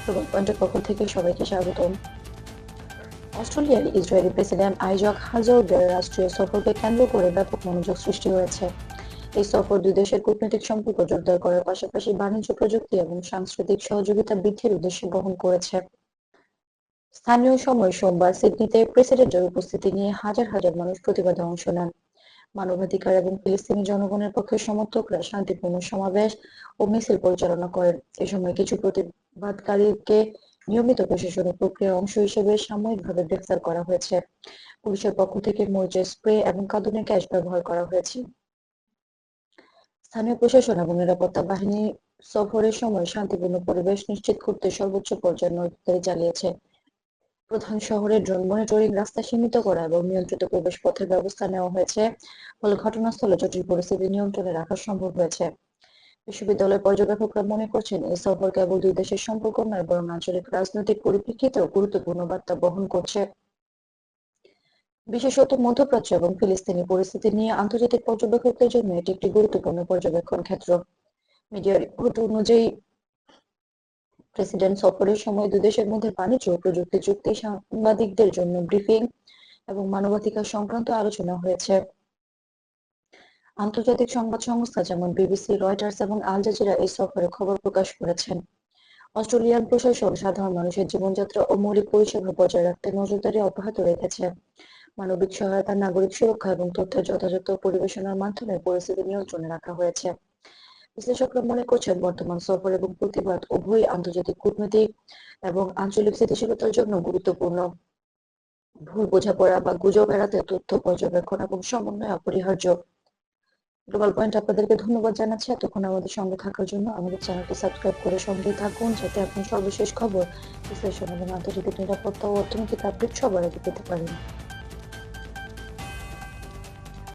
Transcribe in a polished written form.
Global পয়েন্টের পক্ষ থেকে সবাইকে স্বাগতম। অস্ট্রেলিয়ার ইসরায়েলি প্রেসিডেন্ট আইজাক হারজগের রাষ্ট্রীয় সফরকে কেন্দ্র করে ব্যাপক মনোযোগ সৃষ্টি হয়েছে। এই সফর দুই দেশের কূটনৈতিক সম্পর্ক জোরদার করার পাশাপাশি বাণিজ্য, প্রযুক্তি এবং সাংস্কৃতিক সহযোগিতা বৃদ্ধির উদ্দেশ্য বহন করেছে। স্থানীয় সময় সোমবার সিডনিতে প্রেসিডেন্টের উপস্থিতি নিয়ে হাজার হাজার মানুষ প্রতিবাদে অংশ নেন। মানবাধিকার এবং ফিলিস্তিনি জনগণের পক্ষে সমর্থকরা শান্তিপূর্ণ সমাবেশ ও মিছিল পরিচালনা করেন। এ সময় কিছু প্রতিবাদকারীকে নিয়মিত প্রশাসনিক প্রক্রিয়ার অংশ হিসেবে সাময়িকভাবে গ্রেফতার করা হয়েছে। পুলিশের পক্ষ থেকে মরিচের স্প্রে এবং কাঁদুনে গ্যাস ব্যবহার করা হয়েছে। স্থানীয় প্রশাসন এবং নিরাপত্তা বাহিনী সফরের সময় শান্তিপূর্ণ পরিবেশ নিশ্চিত করতে সর্বোচ্চ পর্যায়ে নজরদারি চালিয়েছে। প্রধান শহরে ড্রোন মনিটরিং, রাস্তা সীমিত করা এবং নিয়ন্ত্রিত প্রবেশপথের ব্যবস্থা নেওয়া হয়েছে, ফলে ঘটনাস্থলে জটিল পরিস্থিতি নিয়ন্ত্রণে রাখা সম্ভব হয়েছে। বিশ্ববিদ্যালয়ের পর্যবেক্ষকরা মনে করছেন, এই সফর কেবল দুই দেশের সম্পর্ক নয়, বরং আঞ্চলিক রাজনৈতিক পরিপ্রেক্ষিতেও গুরুত্বপূর্ণ বার্তা বহন করছে। বিশেষত মধ্যপ্রাচ্য এবং ফিলিস্তিনি পরিস্থিতি নিয়ে আন্তর্জাতিক পর্যবেক্ষকদের জন্য এটি একটি গুরুত্বপূর্ণ পর্যবেক্ষণ ক্ষেত্র। মিডিয়া রিপোর্ট অনুযায়ী, প্রেসিডেন্ট সফরের সময় দুই দেশের মধ্যে বাণিজ্য ও প্রযুক্তি চুক্তি, সাংবাদিকদের জন্য ব্রিফিং এবং মানবাধিকার সংক্রান্ত আলোচনা হয়েছে। আন্তর্জাতিক সংবাদ সংস্থা যেমন বিবিসি, রয়টার্স এবং আল জাজিরা এই সফরে খবর প্রকাশ করেছেন। অস্ট্রেলিয়ান প্রশাসন সাধারণ মানুষের জীবনযাত্রা ও মৌলিক পরিষেবা বজায় রাখতে নজরদারি অব্যাহত রেখেছে। মানবিক সহায়তা, নাগরিক সুরক্ষা এবং তথ্যের যথাযথ পরিবেশনার মাধ্যমে পরিস্থিতি নিয়ন্ত্রণে রাখা হয়েছে। বিশ্লেষকরা মনে করছেন, বর্তমান সফর এবং প্রতিবাদ উভয়ই আন্তর্জাতিক কূটনীতি এবং আঞ্চলিক স্থিতিশীলতার জন্য গুরুত্বপূর্ণ। ভুল বোঝাপড়া বা গুজব এড়াতে তথ্য পর্যবেক্ষণ এবং সমন্বয় অপরিহার্য। গ্লোবাল পয়েন্ট আপনাদেরকে ধন্যবাদ জানাচ্ছি এতক্ষণ আমাদের সঙ্গে থাকার জন্য। আমাদের চ্যানেলটি সাবস্ক্রাইব করে সঙ্গে থাকুন, যাতে আপনি সর্বশেষ খবর, বিশ্লেষণ এবং আন্তর্জাতিক নিরাপত্তা ও অর্থনৈতিক আপডেট সবার আগে পেতে পারেন।